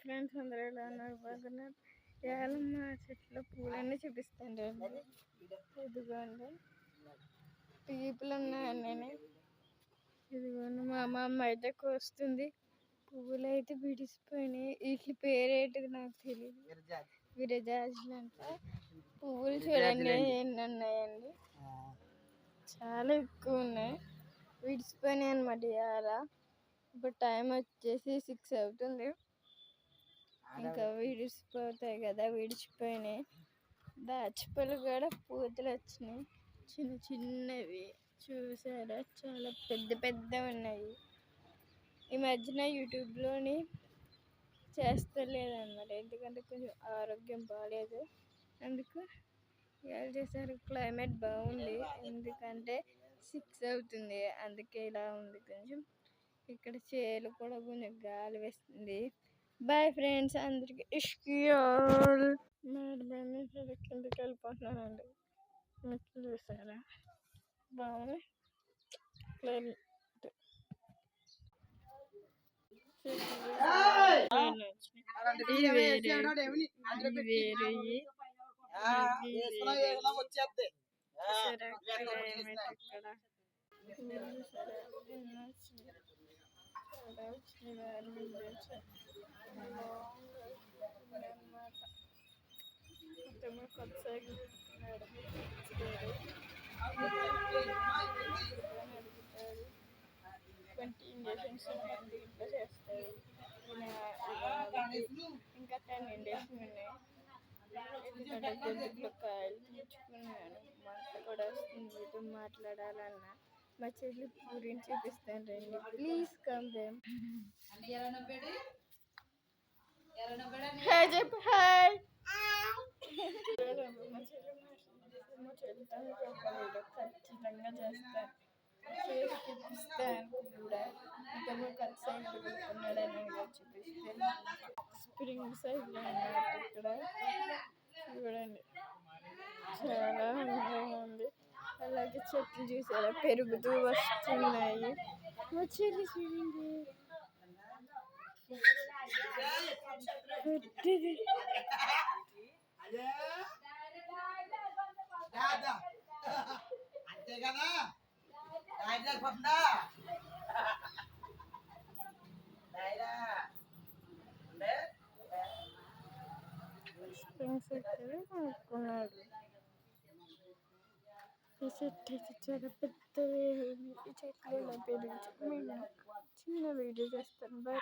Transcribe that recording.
Friends అందరూ ఎలా ఉన్నారు? బాగున్నారు. ఇవాళ మా చెట్లో పూలన్నీ చూపిస్తాను. ఇదిగోండి పీపులు ఉన్నాయండి. ఇదిగోండి మా అమ్మ అయితే కోస్తుంది. పువ్వులు అయితే విడిసిపోయినాయి. వీటి పేరేంటిది నాకు తెలియదు. విరజాజులు అంట. పువ్వులు చూడండి ఎన్ని ఉన్నాయండి, చాలా ఎక్కువ ఉన్నాయి. విడిసిపోయినాయి అనమాట. ఇవాళ ఇప్పుడు టైం వచ్చేసి 6 అవుతుంది. ఇంకా విడిచిపోతాయి కదా, విడిచిపోయినాయి. దాచిపళ్ళు కూడా పూతలు వచ్చినాయి, చిన్న చిన్నవి. చూసారా, చాలా పెద్ద పెద్ద ఉన్నాయి. ఈ మధ్యన యూట్యూబ్లోని చేస్తలేదన్నమాట, ఎందుకంటే కొంచెం ఆరోగ్యం బాగాలేదు. అందుకు ఇలా చేశారు. క్లైమేట్ బాగుంది, ఎందుకంటే 6 అవుతుంది, అందుకే ఇలా ఉంది. కొంచెం ఇక్కడ చేలు కూడా కొంచెం గాలి వేస్తుంది. బాయ్ ఫ్రెండ్స్, అందరికి ఇష్కియాల్. మేడమని కిందకి వెళ్ళిపోతున్నానండి. మెట్లు చూసారా, బాగుంది. ఇంజక్షన్స్ ఇంట్లో చేస్తారు. ఇంకా 10 ఇంజక్షన్స్ ఉన్నాయి. ఎందుకంటే గొంతులో కాయలు తెచ్చుకున్నాను. మంట కూడా వస్తుంది. ఇది మాట్లాడాలన్నా మా చెల్లి గురించి చూపిస్తాను రండి. Please come them. హాయ్ చెప్పు. హాయ్. మా చెల్లితో ఖచ్చితంగా చేస్తాను, చేసి చూపిస్తాను కూడా. ఇంకా కట్ సైడ్ ఉన్నాడని చూపిస్తాను. స్ప్రింగ్ సైడ్ ఇక్కడ చూడండి, చాలా అందంగా ఉంది. అలాగే చెట్లు చూసారా, పెరుగుతూ వస్తున్నాయి. మా చెల్లి చూడండి, స్ప్రింగ్స్ కొనుక్కున్నాడు. ఈ చెట్టు అయితే చాలా పెద్దవి. ఈ చెట్లు ఇలా పెరిగి చిన్న వీడియో చేస్తాను. బై.